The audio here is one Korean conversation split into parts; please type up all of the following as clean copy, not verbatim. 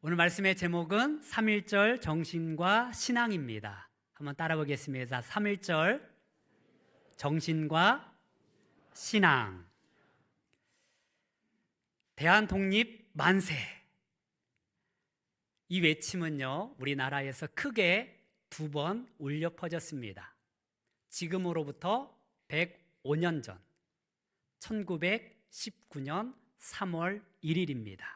오늘 말씀의 제목은 3.1절 정신과 신앙입니다. 한번 따라 보겠습니다. 3.1절 정신과 신앙. 대한독립 만세. 이 외침은요, 우리나라에서 크게 2번 울려 퍼졌습니다. 지금으로부터 105년 전 1919년 3월 1일입니다.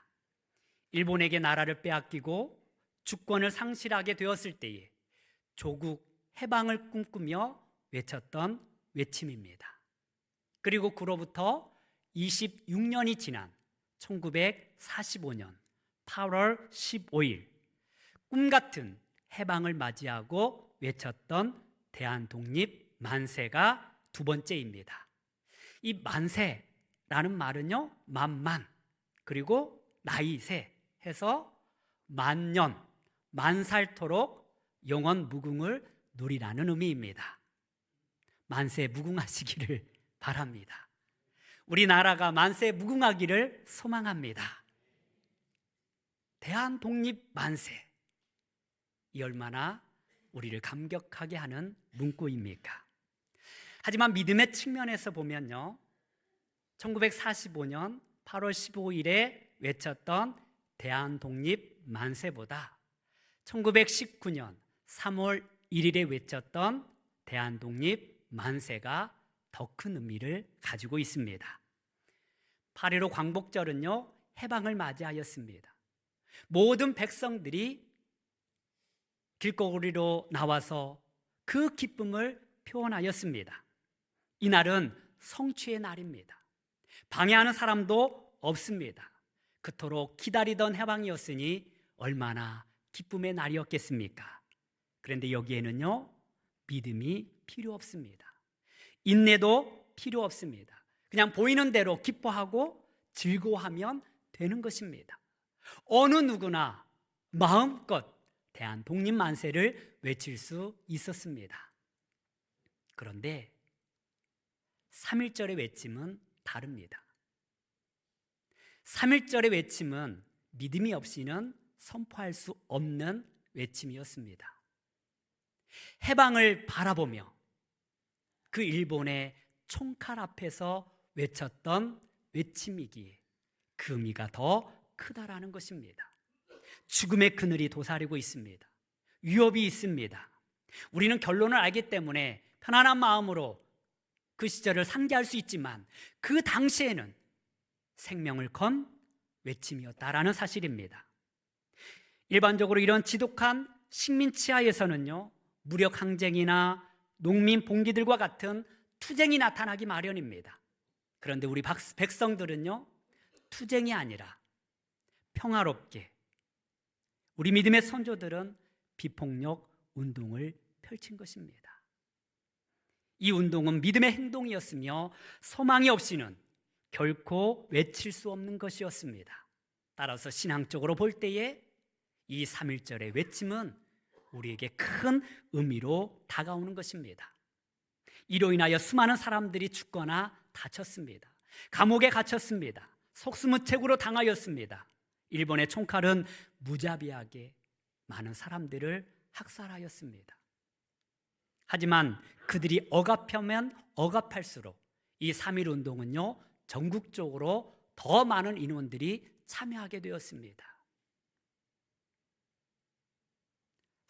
일본에게 나라를 빼앗기고 주권을 상실하게 되었을 때에 조국 해방을 꿈꾸며 외쳤던 외침입니다. 그리고 그로부터 26년이 지난 1945년 8월 15일 꿈같은 해방을 맞이하고 외쳤던 대한독립 만세가 두 번째입니다. 이 만세라는 말은요, 만만 그리고 나이세 해서 만년, 만살토록 영원 무궁을 누리라는 의미입니다. 만세 무궁하시기를 바랍니다. 우리나라가 만세 무궁하기를 소망합니다. 대한독립 만세, 이 얼마나 우리를 감격하게 하는 문구입니까? 하지만 믿음의 측면에서 보면요, 1945년 8월 15일에 외쳤던 대한독립 만세보다 1919년 3월 1일에 외쳤던 대한독립 만세가 더 큰 의미를 가지고 있습니다. 8.15 광복절은요, 해방을 맞이하였습니다. 모든 백성들이 길거리로 나와서 그 기쁨을 표현하였습니다. 이날은 성취의 날입니다. 방해하는 사람도 없습니다. 그토록 기다리던 해방이었으니 얼마나 기쁨의 날이었겠습니까? 그런데 여기에는요, 믿음이 필요 없습니다. 인내도 필요 없습니다. 그냥 보이는 대로 기뻐하고 즐거워하면 되는 것입니다. 어느 누구나 마음껏 대한독립 만세를 외칠 수 있었습니다. 그런데 3.1절의 외침은 다릅니다. 3.1절의 외침은 믿음이 없이는 선포할 수 없는 외침이었습니다. 해방을 바라보며 그 일본의 총칼 앞에서 외쳤던 외침이기에 그 의미가 더 크다라는 것입니다. 죽음의 그늘이 도사리고 있습니다. 위협이 있습니다. 우리는 결론을 알기 때문에 편안한 마음으로 그 시절을 상기할 수 있지만 그 당시에는 생명을 건 외침이었다라는 사실입니다. 일반적으로 이런 지독한 식민 치하에서는요, 무력 항쟁이나 농민 봉기들과 같은 투쟁이 나타나기 마련입니다. 그런데 우리 백성들은요, 투쟁이 아니라 평화롭게, 우리 믿음의 선조들은 비폭력 운동을 펼친 것입니다. 이 운동은 믿음의 행동이었으며 소망이 없이는 결코 외칠 수 없는 것이었습니다. 따라서 신앙적으로 볼 때에 이 3.1절의 외침은 우리에게 큰 의미로 다가오는 것입니다. 이로 인하여 수많은 사람들이 죽거나 다쳤습니다. 감옥에 갇혔습니다. 속수무책으로 당하였습니다. 일본의 총칼은 무자비하게 많은 사람들을 학살하였습니다. 하지만 그들이 억압하면 억압할수록 이 3.1 운동은요, 전국적으로 더 많은 인원들이 참여하게 되었습니다.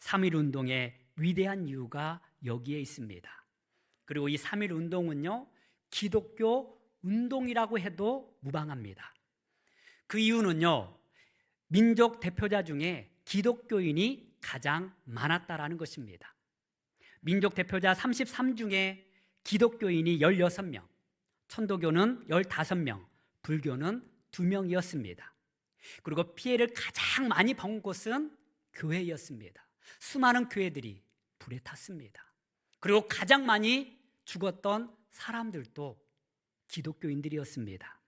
3.1 운동의 위대한 이유가 여기에 있습니다. 그리고 이 3.1 운동은요, 기독교 운동이라고 해도 무방합니다. 그 이유는요, 민족 대표자 중에 기독교인이 가장 많았다라는 것입니다. 민족 대표자 33 중에 기독교인이 16명, 천도교는 15명, 불교는 2명이었습니다. 그리고 피해를 가장 많이 본 곳은 교회였습니다. 수많은 교회들이 불에 탔습니다. 그리고 가장 많이 죽었던 사람들도 기독교인들이었습니다.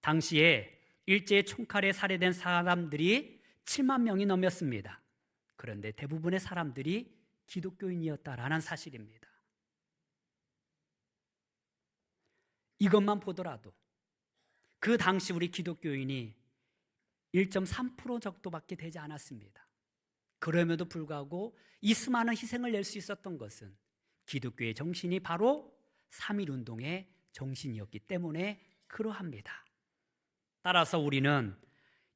당시에 일제의 총칼에 살해된 사람들이 7만 명이 넘었습니다. 그런데 대부분의 사람들이 기독교인이었다라는 사실입니다. 이것만 보더라도 그 당시 우리 기독교인이 1.3% 정도밖에 되지 않았습니다. 그럼에도 불구하고 이 수많은 희생을 낼 수 있었던 것은 기독교의 정신이 바로 3.1운동의 정신이었기 때문에 그러합니다. 따라서 우리는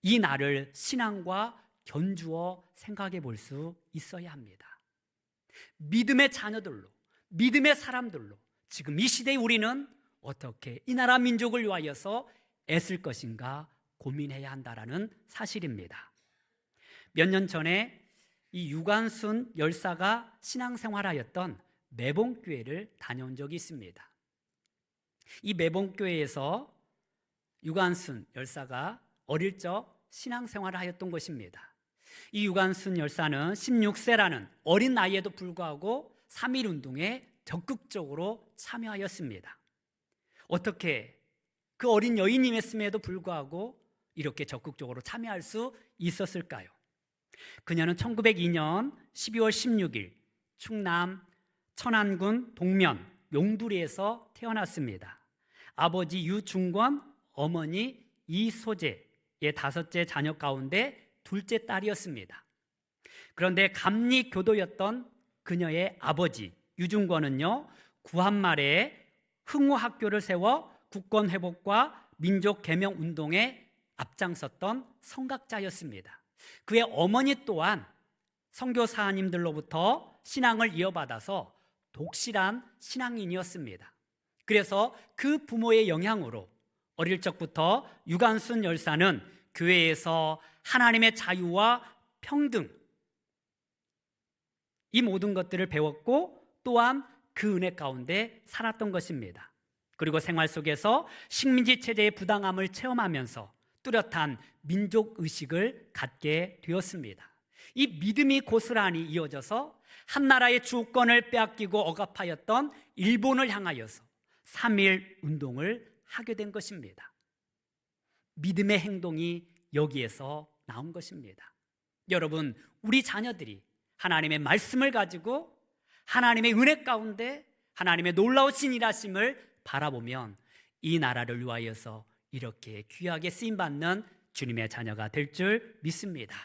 이 날을 신앙과 견주어 생각해 볼 수 있어야 합니다. 믿음의 자녀들로, 믿음의 사람들로 지금 이 시대에 우리는 어떻게 이 나라 민족을 위하여서 애쓸 것인가 고민해야 한다라는 사실입니다. 몇 년 전에 이 유관순 열사가 신앙생활하였던 매봉교회를 다녀온 적이 있습니다. 이 매봉교회에서 유관순 열사가 어릴 적 신앙생활을 하였던 것입니다. 이 유관순 열사는 16세라는 어린 나이에도 불구하고 3.1운동에 적극적으로 참여하였습니다. 어떻게 그 어린 여인임했음에도 불구하고 이렇게 적극적으로 참여할 수 있었을까요? 그녀는 1902년 12월 16일 충남 천안군 동면 용두리에서 태어났습니다. 아버지 유중권, 어머니 이소재의 5째 자녀 가운데 둘째 딸이었습니다. 그런데 감리교도였던 그녀의 아버지 유중권은요, 구한말에 흥우학교를 세워 국권회복과 민족개명운동에 앞장섰던 성각자였습니다. 그의 어머니 또한 선교사님들로부터 신앙을 이어받아서 독실한 신앙인이었습니다. 그래서 그 부모의 영향으로 어릴 적부터 유관순 열사는 교회에서 하나님의 자유와 평등, 이 모든 것들을 배웠고 또한 그 은혜 가운데 살았던 것입니다. 그리고 생활 속에서 식민지 체제의 부당함을 체험하면서 뚜렷한 민족의식을 갖게 되었습니다. 이 믿음이 고스란히 이어져서 한 나라의 주권을 빼앗기고 억압하였던 일본을 향하여서 3.1 운동을 하게 된 것입니다. 믿음의 행동이 여기에서 나온 것입니다. 여러분, 우리 자녀들이 하나님의 말씀을 가지고 하나님의 은혜 가운데 하나님의 놀라우신 일하심을 바라보면 이 나라를 위하여서 이렇게 귀하게 쓰임받는 주님의 자녀가 될 줄 믿습니다.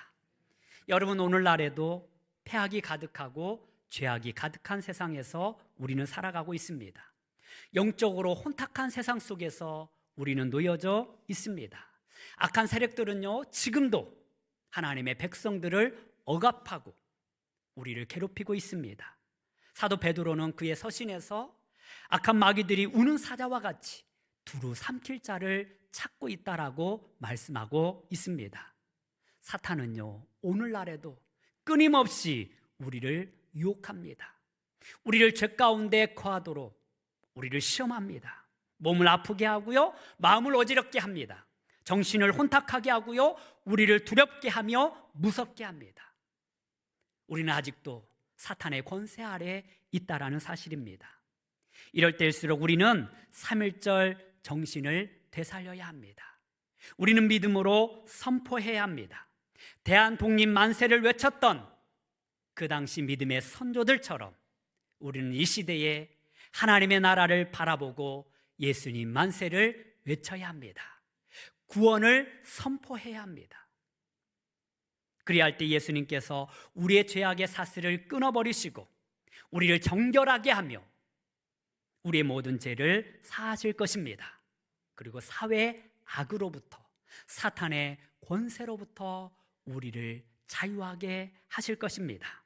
여러분, 오늘날에도 폐악이 가득하고 죄악이 가득한 세상에서 우리는 살아가고 있습니다. 영적으로 혼탁한 세상 속에서 우리는 놓여져 있습니다. 악한 세력들은요, 지금도 하나님의 백성들을 억압하고 우리를 괴롭히고 있습니다. 사도 베드로는 그의 서신에서 악한 마귀들이 우는 사자와 같이 두루 삼킬 자를 찾고 있다라고 말씀하고 있습니다. 사탄은요, 오늘날에도 끊임없이 우리를 유혹합니다. 우리를 죄 가운데 거하도록 우리를 시험합니다. 몸을 아프게 하고요, 마음을 어지럽게 합니다. 정신을 혼탁하게 하고요, 우리를 두렵게 하며 무섭게 합니다. 우리는 아직도 사탄의 권세 아래 있다라는 사실입니다. 이럴 때일수록 우리는 3.1절 정신을 되살려야 합니다. 우리는 믿음으로 선포해야 합니다. 대한독립 만세를 외쳤던 그 당시 믿음의 선조들처럼 우리는 이 시대에 하나님의 나라를 바라보고 예수님 만세를 외쳐야 합니다. 구원을 선포해야 합니다. 그리할 때 예수님께서 우리의 죄악의 사슬을 끊어버리시고 우리를 정결하게 하며 우리의 모든 죄를 사하실 것입니다. 그리고 사회 악으로부터, 사탄의 권세로부터 우리를 자유하게 하실 것입니다.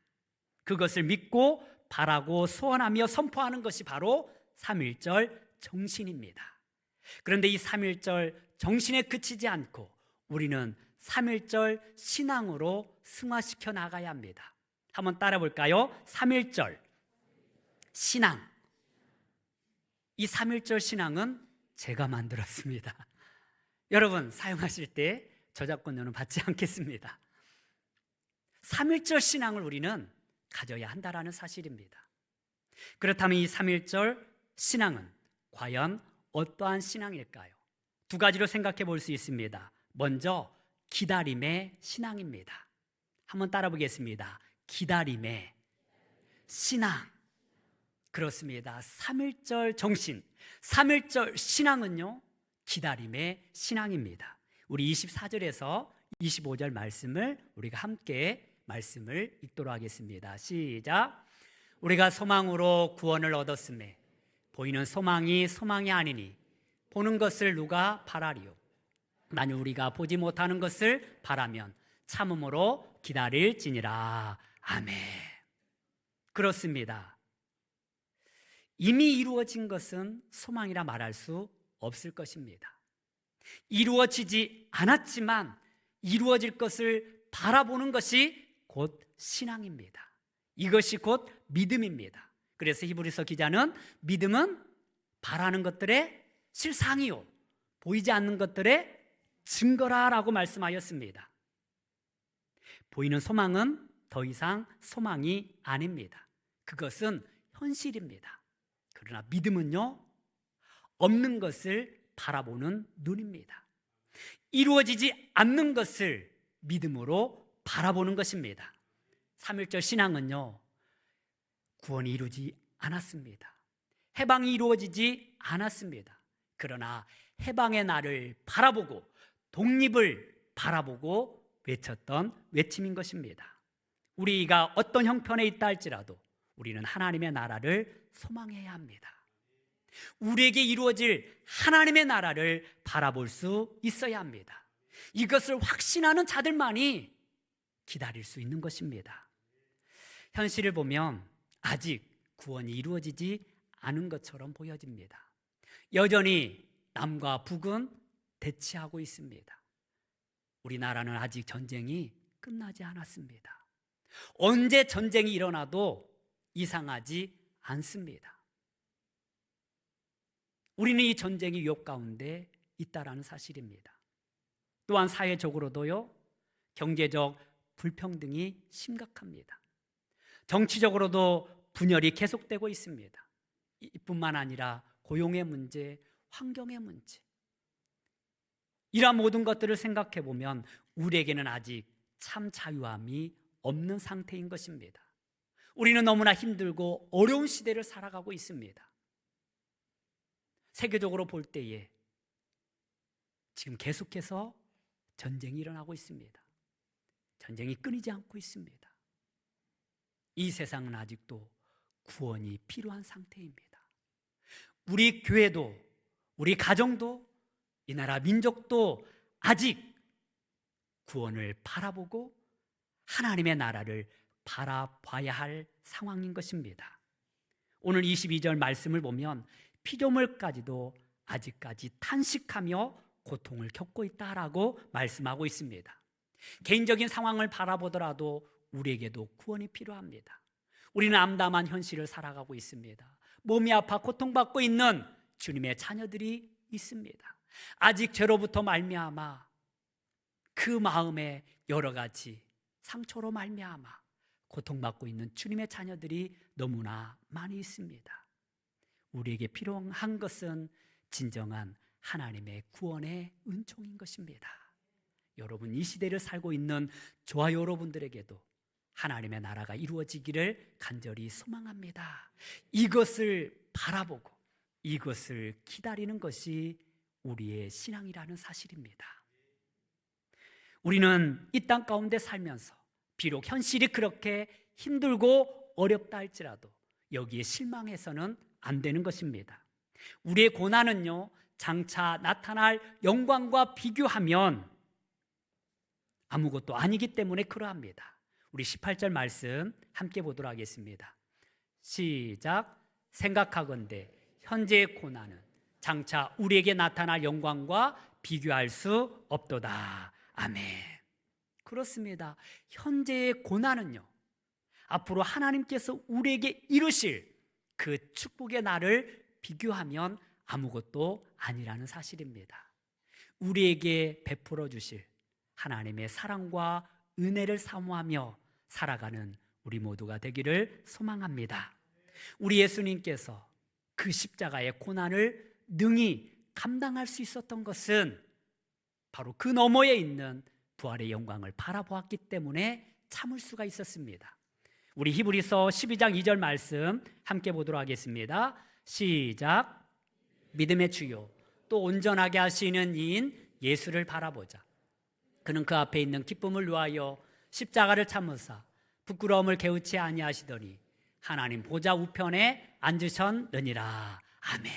그것을 믿고 바라고 소원하며 선포하는 것이 바로 3.1절 정신입니다. 그런데 이 3.1절 정신에 그치지 않고 우리는 3.1절 신앙으로 승화시켜 나가야 합니다. 한번 따라 볼까요? 3.1절 신앙. 이 3.1절 신앙은 제가 만들었습니다. 여러분, 사용하실 때 저작권료는 받지 않겠습니다. 3.1절 신앙을 우리는 가져야 한다라는 사실입니다. 그렇다면 이 3.1절 신앙은 과연 어떠한 신앙일까요? 두 가지로 생각해 볼 수 있습니다. 먼저 기다림의 신앙입니다. 한번 따라 보겠습니다. 기다림의 신앙. 그렇습니다. 3.1절 정신, 3.1절 신앙은요, 기다림의 신앙입니다. 우리 24절에서 25절 말씀을 우리가 함께 말씀을 읽도록 하겠습니다. 시작. 우리가 소망으로 구원을 얻었음에 보이는 소망이 소망이 아니니 보는 것을 누가 바라리요. 만일 우리가 보지 못하는 것을 바라면 참음으로 기다릴지니라. 아멘. 그렇습니다. 이미 이루어진 것은 소망이라 말할 수 없을 것입니다. 이루어지지 않았지만 이루어질 것을 바라보는 것이 곧 신앙입니다. 이것이 곧 믿음입니다. 그래서 히브리서 기자는 믿음은 바라는 것들의 실상이요 보이지 않는 것들의 증거라라고 말씀하였습니다. 보이는 소망은 더 이상 소망이 아닙니다. 그것은 현실입니다. 그러나 믿음은요, 없는 것을 바라보는 눈입니다. 이루어지지 않는 것을 믿음으로 바라보는 것입니다. 3.1절 신앙은요, 구원이 이루어지지 않았습니다. 해방이 이루어지지 않았습니다. 그러나 해방의 날을 바라보고 독립을 바라보고 외쳤던 외침인 것입니다. 우리가 어떤 형편에 있다 할지라도 우리는 하나님의 나라를 소망해야 합니다. 우리에게 이루어질 하나님의 나라를 바라볼 수 있어야 합니다. 이것을 확신하는 자들만이 기다릴 수 있는 것입니다. 현실을 보면 아직 구원이 이루어지지 않은 것처럼 보여집니다. 여전히 남과 북은 대치하고 있습니다. 우리나라는 아직 전쟁이 끝나지 않았습니다. 언제 전쟁이 일어나도 이상하지 않습니다. 우리는 이 전쟁의 위협 가운데 있다라는 사실입니다. 또한 사회적으로도요, 경제적 불평등이 심각합니다. 정치적으로도 분열이 계속되고 있습니다. 이뿐만 아니라 고용의 문제, 환경의 문제, 이러한 모든 것들을 생각해 보면 우리에게는 아직 참 자유함이 없는 상태인 것입니다. 우리는 너무나 힘들고 어려운 시대를 살아가고 있습니다. 세계적으로 볼 때에 지금 계속해서 전쟁이 일어나고 있습니다. 전쟁이 끊이지 않고 있습니다. 이 세상은 아직도 구원이 필요한 상태입니다. 우리 교회도, 우리 가정도, 이 나라 민족도 아직 구원을 바라보고 하나님의 나라를 바라봐야 할 상황인 것입니다. 오늘 22절 말씀을 보면 피조물까지도 아직까지 탄식하며 고통을 겪고 있다라고 말씀하고 있습니다. 개인적인 상황을 바라보더라도 우리에게도 구원이 필요합니다. 우리는 암담한 현실을 살아가고 있습니다. 몸이 아파 고통받고 있는 주님의 자녀들이 있습니다. 아직 죄로부터 말미암아 그 마음에 여러 가지 상처로 말미암아 고통받고 있는 주님의 자녀들이 너무나 많이 있습니다. 우리에게 필요한 것은 진정한 하나님의 구원의 은총인 것입니다. 여러분, 이 시대를 살고 있는 저와 여러분들에게도 하나님의 나라가 이루어지기를 간절히 소망합니다. 이것을 바라보고 이것을 기다리는 것이 우리의 신앙이라는 사실입니다. 우리는 이 땅 가운데 살면서 비록 현실이 그렇게 힘들고 어렵다 할지라도 여기에 실망해서는 안 되는 것입니다. 우리의 고난은요, 장차 나타날 영광과 비교하면 아무것도 아니기 때문에 그러합니다. 우리 18절 말씀 함께 보도록 하겠습니다. 시작. 생각하건대 현재의 고난은 장차 우리에게 나타날 영광과 비교할 수 없도다. 아멘. 그렇습니다. 현재의 고난은요, 앞으로 하나님께서 우리에게 이루실 그 축복의 날을 비교하면 아무것도 아니라는 사실입니다. 우리에게 베풀어 주실 하나님의 사랑과 은혜를 사모하며 살아가는 우리 모두가 되기를 소망합니다. 우리 예수님께서 그 십자가의 고난을 능히 감당할 수 있었던 것은 바로 그 너머에 있는 부활의 영광을 바라보았기 때문에 참을 수가 있었습니다. 우리 히브리서 12장 2절 말씀 함께 보도록 하겠습니다. 시작. 믿음의 주요 또 온전하게 하시는 이인 예수를 바라보자. 그는 그 앞에 있는 기쁨을 위하여 십자가를 참으사 부끄러움을 개우치 아니하시더니 하나님 보좌 우편에 앉으셨느니라. 아멘.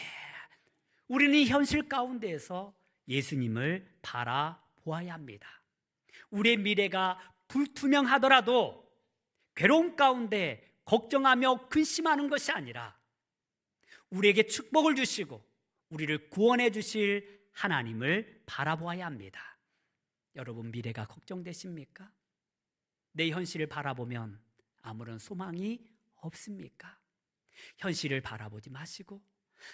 우리는 이 현실 가운데에서 예수님을 바라보아야 합니다. 우리의 미래가 불투명하더라도 괴로움 가운데 걱정하며 근심하는 것이 아니라 우리에게 축복을 주시고 우리를 구원해 주실 하나님을 바라보아야 합니다. 여러분, 미래가 걱정되십니까? 내 현실을 바라보면 아무런 소망이 없습니까? 현실을 바라보지 마시고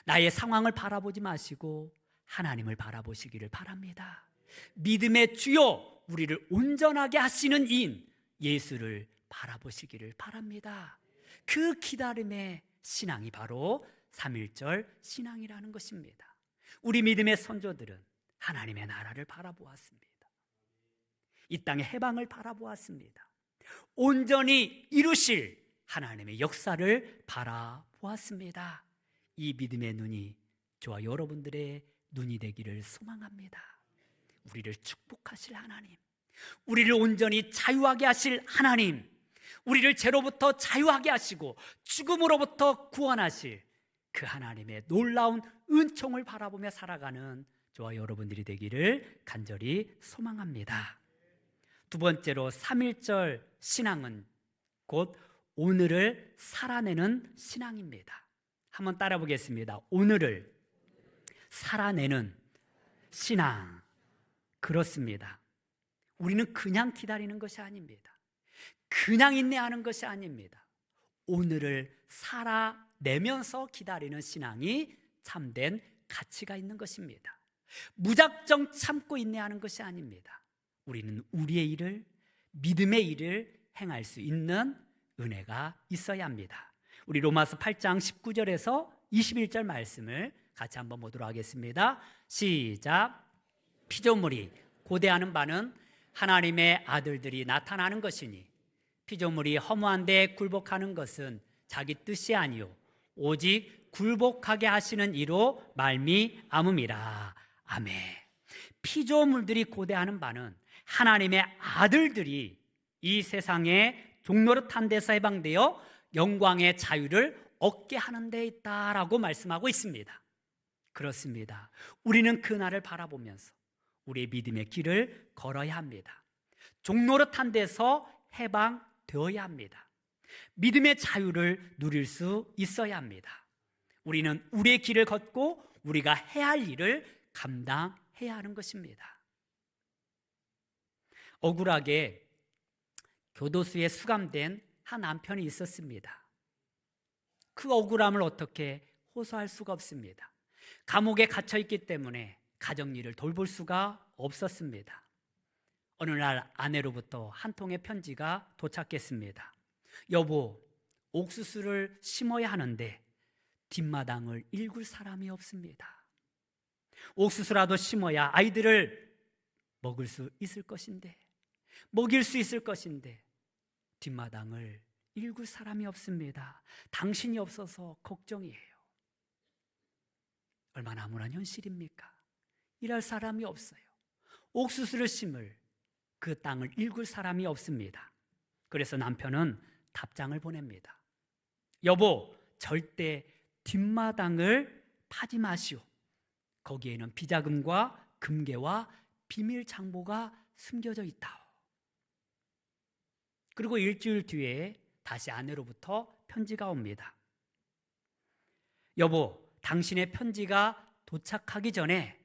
나의 상황을 바라보지 마시고 하나님을 바라보시기를 바랍니다. 믿음의 주요, 우리를 온전하게 하시는 이인 예수를 바라보시기를 바랍니다. 그 기다림의 신앙이 바로 3.1절 신앙이라는 것입니다. 우리 믿음의 선조들은 하나님의 나라를 바라보았습니다. 이 땅의 해방을 바라보았습니다. 온전히 이루실 하나님의 역사를 바라보았습니다. 이 믿음의 눈이 저와 여러분들의 눈이 되기를 소망합니다. 우리를 축복하실 하나님, 우리를 온전히 자유하게 하실 하나님, 우리를 죄로부터 자유하게 하시고 죽음으로부터 구원하실 그 하나님의 놀라운 은총을 바라보며 살아가는 저와 여러분들이 되기를 간절히 소망합니다. 두 번째로 3.1절 신앙은 곧 오늘을 살아내는 신앙입니다. 한번 따라 보겠습니다. 오늘을 살아내는 신앙. 그렇습니다. 우리는 그냥 기다리는 것이 아닙니다. 그냥 인내하는 것이 아닙니다. 오늘을 살아내면서 기다리는 신앙이 참된 가치가 있는 것입니다. 무작정 참고 인내하는 것이 아닙니다. 우리는 우리의 일을, 믿음의 일을 행할 수 있는 은혜가 있어야 합니다. 우리 로마서 8장 19절에서 21절 말씀을 같이 한번 보도록 하겠습니다. 시작. 피조물이 고대하는 바는 하나님의 아들들이 나타나는 것이니 피조물이 허무한데 굴복하는 것은 자기 뜻이 아니요 오직 굴복하게 하시는 이로 말미암음이라. 아멘. 피조물들이 고대하는 바는 하나님의 아들들이 이 세상에 종노릇한 데서 해방되어 영광의 자유를 얻게 하는 데 있다라고 말씀하고 있습니다. 그렇습니다. 우리는 그날을 바라보면서 우리의 믿음의 길을 걸어야 합니다. 종노릇한 데서 해방되어야 합니다. 믿음의 자유를 누릴 수 있어야 합니다. 우리는 우리의 길을 걷고 우리가 해야 할 일을 감당해야 하는 것입니다. 억울하게 교도소에 수감된 한 남편이 있었습니다. 그 억울함을 어떻게 호소할 수가 없습니다. 감옥에 갇혀 있기 때문에 가정일을 돌볼 수가 없었습니다. 어느 날 아내로부터 한 통의 편지가 도착했습니다. 여보, 옥수수를 심어야 하는데 뒷마당을 일굴 사람이 없습니다. 옥수수라도 심어야 아이들을 먹을 수 있을 것인데, 먹일 수 있을 것인데 뒷마당을 일굴 사람이 없습니다. 당신이 없어서 걱정이에요. 얼마나 암울한 현실입니까? 일할 사람이 없어요. 옥수수를 심을 그 땅을 일굴 사람이 없습니다. 그래서 남편은 답장을 보냅니다. 여보, 절대 뒷마당을 파지 마시오. 거기에는 비자금과 금괴와 비밀 장보가 숨겨져 있다오. 그리고 일주일 뒤에 다시 아내로부터 편지가 옵니다. 여보, 당신의 편지가 도착하기 전에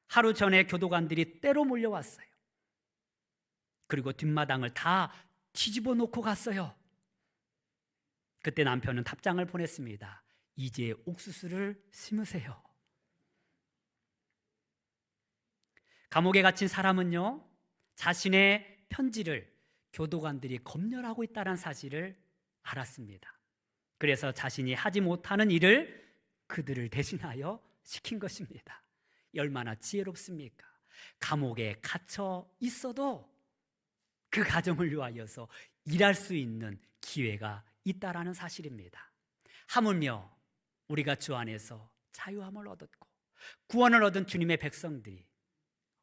하루 전에 교도관들이 때로 몰려왔어요. 그리고 뒷마당을 다 뒤집어 놓고 갔어요. 그때 남편은 답장을 보냈습니다. 이제 옥수수를 심으세요. 감옥에 갇힌 사람은요, 자신의 편지를 교도관들이 검열하고 있다는 사실을 알았습니다. 그래서 자신이 하지 못하는 일을 그들을 대신하여 시킨 것입니다. 얼마나 지혜롭습니까? 감옥에 갇혀 있어도 그 가정을 위하여서 일할 수 있는 기회가 있다라는 사실입니다. 하물며 우리가 주 안에서 자유함을 얻었고 구원을 얻은 주님의 백성들이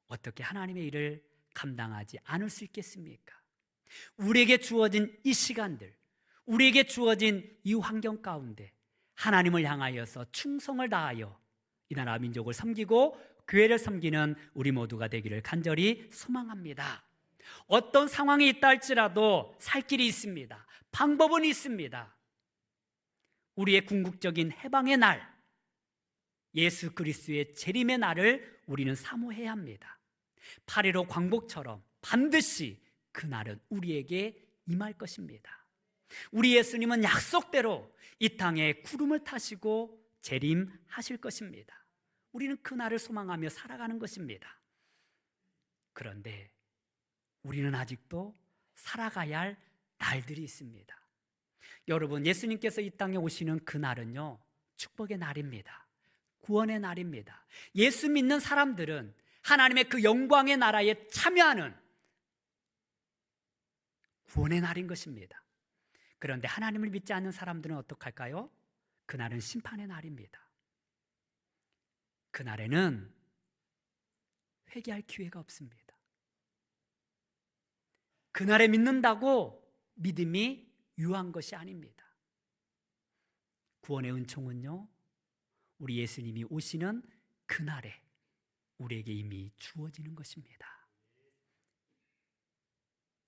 어떻게 하나님의 일을 감당하지 않을 수 있겠습니까? 우리에게 주어진 이 시간들, 우리에게 주어진 이 환경 가운데 하나님을 향하여서 충성을 다하여 이 나라 민족을 섬기고 교회를 섬기는 우리 모두가 되기를 간절히 소망합니다. 어떤 상황이 있다 할지라도 살 길이 있습니다. 방법은 있습니다. 우리의 궁극적인 해방의 날, 예수 그리스도의 재림의 날을 우리는 사모해야 합니다. 8.15 광복처럼 반드시 그 날은 우리에게 임할 것입니다. 우리 예수님은 약속대로 이 땅에 구름을 타시고 재림하실 것입니다. 우리는 그 날을 소망하며 살아가는 것입니다. 그런데 우리는 아직도 살아가야 할 날들이 있습니다. 여러분, 예수님께서 이 땅에 오시는 그 날은요, 축복의 날입니다. 구원의 날입니다. 예수 믿는 사람들은 하나님의 그 영광의 나라에 참여하는 구원의 날인 것입니다. 그런데 하나님을 믿지 않는 사람들은 어떡할까요? 그날은 심판의 날입니다. 그날에는 회개할 기회가 없습니다. 그날에 믿는다고 믿음이 유한 것이 아닙니다. 구원의 은총은요, 우리 예수님이 오시는 그날에 우리에게 이미 주어지는 것입니다.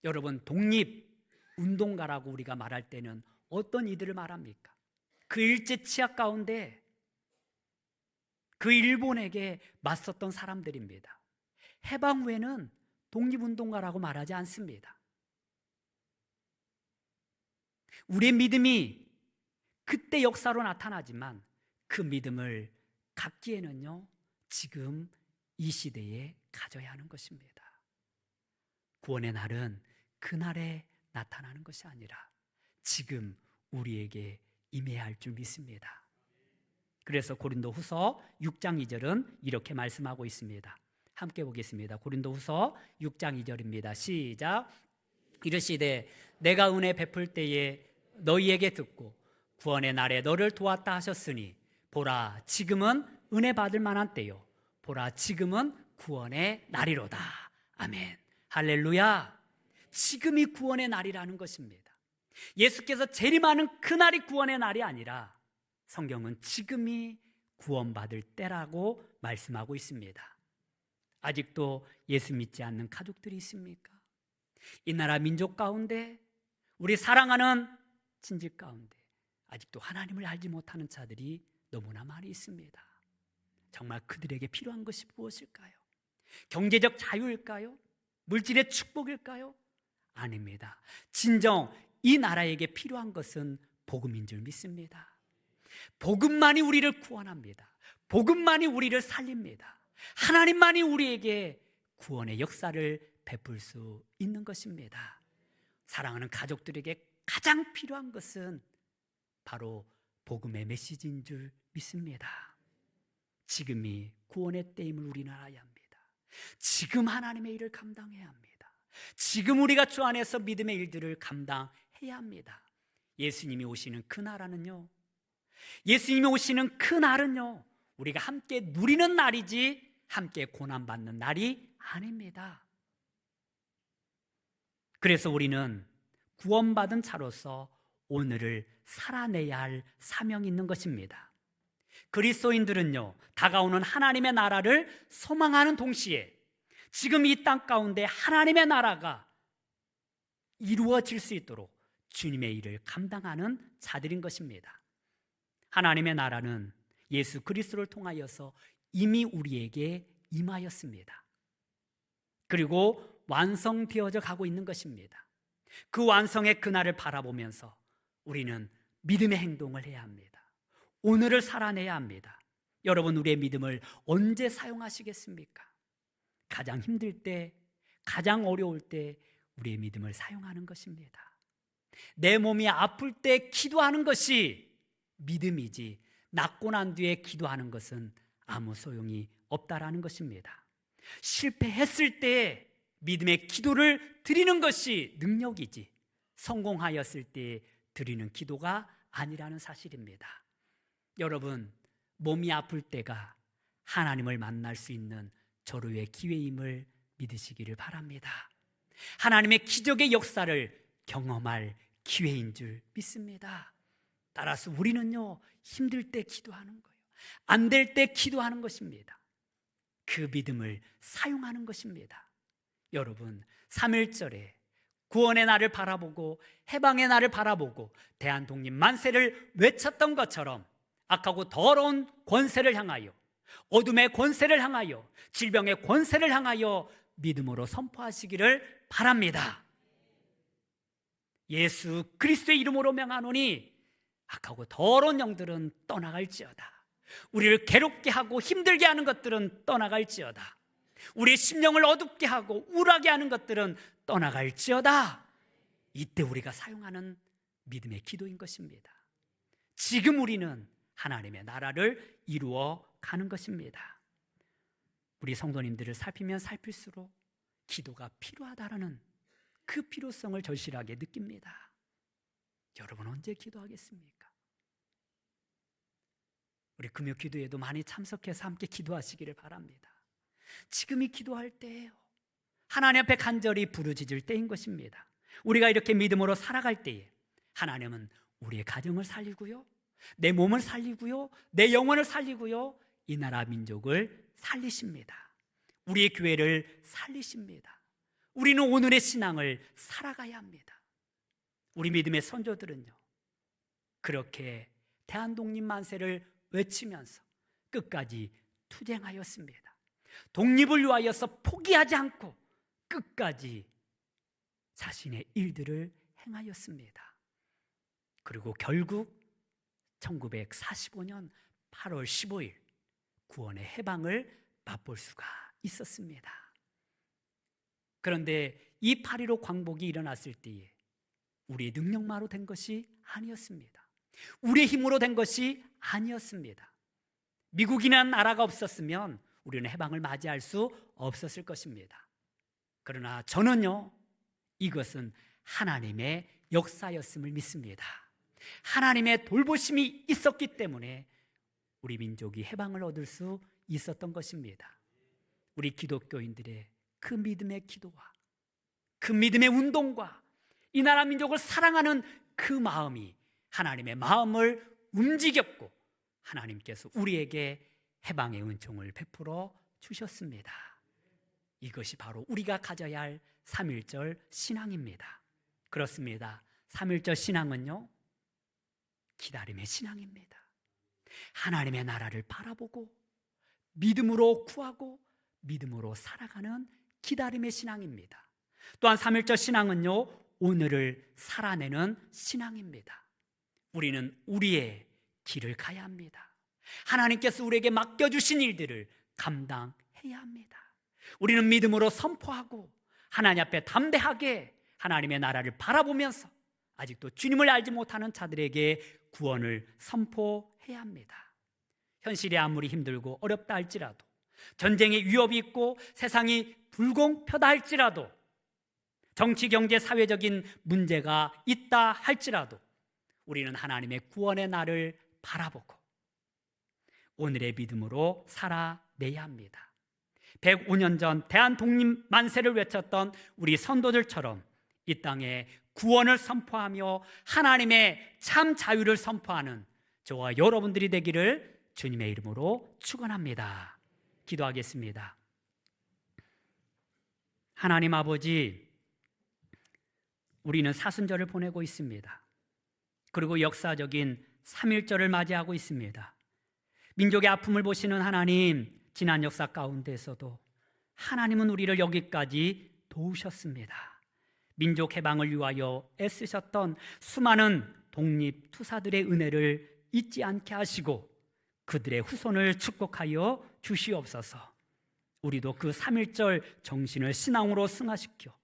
여러분, 독립운동가라고 우리가 말할 때는 어떤 이들을 말합니까? 그 일제 치하 가운데 그 일본에게 맞섰던 사람들입니다. 해방 후에는 독립운동가라고 말하지 않습니다. 우리의 믿음이 그때 역사로 나타나지만 그 믿음을 갖기에는요, 지금 이 시대에 가져야 하는 것입니다. 구원의 날은 그날에 나타나는 것이 아니라 지금 우리에게 임해야 할 줄 믿습니다. 그래서 고린도후서 6장 2절은 이렇게 말씀하고 있습니다. 함께 보겠습니다. 고린도후서 6장 2절입니다. 시작. 이르시되 내가 은혜 베풀 때에 너희에게 듣고 구원의 날에 너를 도왔다 하셨으니 보라 지금은 은혜 받을 만한 때요 보라 지금은 구원의 날이로다. 아멘. 할렐루야. 지금이 구원의 날이라는 것입니다. 예수께서 재림하는 그날이 구원의 날이 아니라 성경은 지금이 구원받을 때라고 말씀하고 있습니다. 아직도 예수 믿지 않는 가족들이 있습니까? 이 나라 민족 가운데, 우리 사랑하는 친지 가운데 아직도 하나님을 알지 못하는 자들이 너무나 많이 있습니다. 정말 그들에게 필요한 것이 무엇일까요? 경제적 자유일까요? 물질의 축복일까요? 아닙니다. 진정 이 나라에게 필요한 것은 복음인 줄 믿습니다. 복음만이 우리를 구원합니다. 복음만이 우리를 살립니다. 하나님만이 우리에게 구원의 역사를 베풀 수 있는 것입니다. 사랑하는 가족들에게 가장 필요한 것은 바로 복음의 메시지인 줄 믿습니다. 지금이 구원의 때임을 우리는 알아야 합니다. 지금 하나님의 일을 감당해야 합니다. 지금 우리가 주 안에서 믿음의 일들을 감당해야 합니다. 예수님이 오시는 그 나라는요, 예수님이 오시는 그 날은요, 우리가 함께 누리는 날이지 함께 고난받는 날이 아닙니다. 그래서 우리는 구원받은 자로서 오늘을 살아내야 할 사명이 있는 것입니다. 그리스도인들은요, 다가오는 하나님의 나라를 소망하는 동시에 지금 이 땅 가운데 하나님의 나라가 이루어질 수 있도록 주님의 일을 감당하는 자들인 것입니다. 하나님의 나라는 예수 그리스도를 통하여서 이미 우리에게 임하였습니다. 그리고 완성되어져 가고 있는 것입니다. 그 완성의 그날을 바라보면서 우리는 믿음의 행동을 해야 합니다. 오늘을 살아내야 합니다. 여러분, 우리의 믿음을 언제 사용하시겠습니까? 가장 힘들 때, 가장 어려울 때 우리의 믿음을 사용하는 것입니다. 내 몸이 아플 때 기도하는 것이 믿음이지, 낫고 난 뒤에 기도하는 것은 아무 소용이 없다라는 것입니다. 실패했을 때 믿음의 기도를 드리는 것이 능력이지, 성공하였을 때 드리는 기도가 아니라는 사실입니다. 여러분, 몸이 아플 때가 하나님을 만날 수 있는 절호의 기회임을 믿으시기를 바랍니다. 하나님의 기적의 역사를 경험할 기회인 줄 믿습니다. 따라서 우리는요, 힘들 때 기도하는 거예요. 안 될 때 기도하는 것입니다. 그 믿음을 사용하는 것입니다. 여러분, 3.1절에 구원의 날을 바라보고 해방의 날을 바라보고 대한독립 만세를 외쳤던 것처럼 악하고 더러운 권세를 향하여, 어둠의 권세를 향하여, 질병의 권세를 향하여 믿음으로 선포하시기를 바랍니다. 예수 그리스도의 이름으로 명하노니 악하고 더러운 영들은 떠나갈지어다. 우리를 괴롭게 하고 힘들게 하는 것들은 떠나갈지어다. 우리의 심령을 어둡게 하고 우울하게 하는 것들은 떠나갈지어다. 이때 우리가 사용하는 믿음의 기도인 것입니다. 지금 우리는 하나님의 나라를 이루어 가는 것입니다. 우리 성도님들을 살피면 살필수록 기도가 필요하다라는 그 필요성을 절실하게 느낍니다. 여러분, 언제 기도하겠습니까? 우리 금요 기도에도 많이 참석해서 함께 기도하시기를 바랍니다. 지금이 기도할 때예요. 하나님 앞에 간절히 부르짖을 때인 것입니다. 우리가 이렇게 믿음으로 살아갈 때에 하나님은 우리의 가정을 살리고요, 내 몸을 살리고요, 내 영혼을 살리고요, 이 나라 민족을 살리십니다. 우리의 교회를 살리십니다. 우리는 오늘의 신앙을 살아가야 합니다. 우리 믿음의 선조들은요, 그렇게 대한독립 만세를 외치면서 끝까지 투쟁하였습니다. 독립을 위하여서 포기하지 않고 끝까지 자신의 일들을 행하였습니다. 그리고 결국 1945년 8월 15일 구원의 해방을 맛볼 수가 있었습니다. 그런데 이 8.15 광복이 일어났을 때에 우리의 능력만으로 된 것이 아니었습니다. 우리의 힘으로 된 것이 아니었습니다. 미국이라는 나라가 없었으면 우리는 해방을 맞이할 수 없었을 것입니다. 그러나 저는요, 이것은 하나님의 역사였음을 믿습니다. 하나님의 돌보심이 있었기 때문에 우리 민족이 해방을 얻을 수 있었던 것입니다. 우리 기독교인들의 그 믿음의 기도와 그 믿음의 운동과 이 나라 민족을 사랑하는 그 마음이 하나님의 마음을 움직였고 하나님께서 우리에게 해방의 은총을 베풀어 주셨습니다. 이것이 바로 우리가 가져야 할 3.1절 신앙입니다. 그렇습니다. 3.1절 신앙은요, 기다림의 신앙입니다. 하나님의 나라를 바라보고 믿음으로 구하고 믿음으로 살아가는 기다림의 신앙입니다. 또한 3.1절 신앙은요, 오늘을 살아내는 신앙입니다. 우리는 우리의 길을 가야 합니다. 하나님께서 우리에게 맡겨주신 일들을 감당해야 합니다. 우리는 믿음으로 선포하고 하나님 앞에 담대하게 하나님의 나라를 바라보면서 아직도 주님을 알지 못하는 자들에게 구원을 선포해야 합니다. 현실이 아무리 힘들고 어렵다 할지라도, 전쟁의 위협이 있고 세상이 불공평하다 할지라도, 정치, 경제, 사회적인 문제가 있다 할지라도 우리는 하나님의 구원의 날을 바라보고 오늘의 믿음으로 살아내야 합니다. 105년 전 대한독립 만세를 외쳤던 우리 선도들처럼 이 땅에 구원을 선포하며 하나님의 참 자유를 선포하는 저와 여러분들이 되기를 주님의 이름으로 축원합니다. 기도하겠습니다. 하나님 아버지, 우리는 사순절을 보내고 있습니다. 그리고 역사적인 3.1절을 맞이하고 있습니다. 민족의 아픔을 보시는 하나님, 지난 역사 가운데서도 하나님은 우리를 여기까지 도우셨습니다. 민족 해방을 위하여 애쓰셨던 수많은 독립투사들의 은혜를 잊지 않게 하시고 그들의 후손을 축복하여 주시옵소서. 우리도 그 3.1절 정신을 신앙으로 승화시켜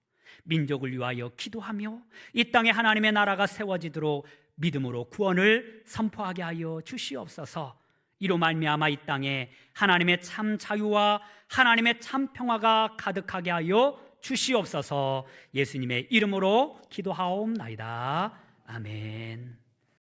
민족을 위하여 기도하며 이 땅에 하나님의 나라가 세워지도록 믿음으로 구원을 선포하게 하여 주시옵소서. 이로 말미암아 이 땅에 하나님의 참 자유와 하나님의 참 평화가 가득하게 하여 주시옵소서. 예수님의 이름으로 기도하옵나이다. 아멘.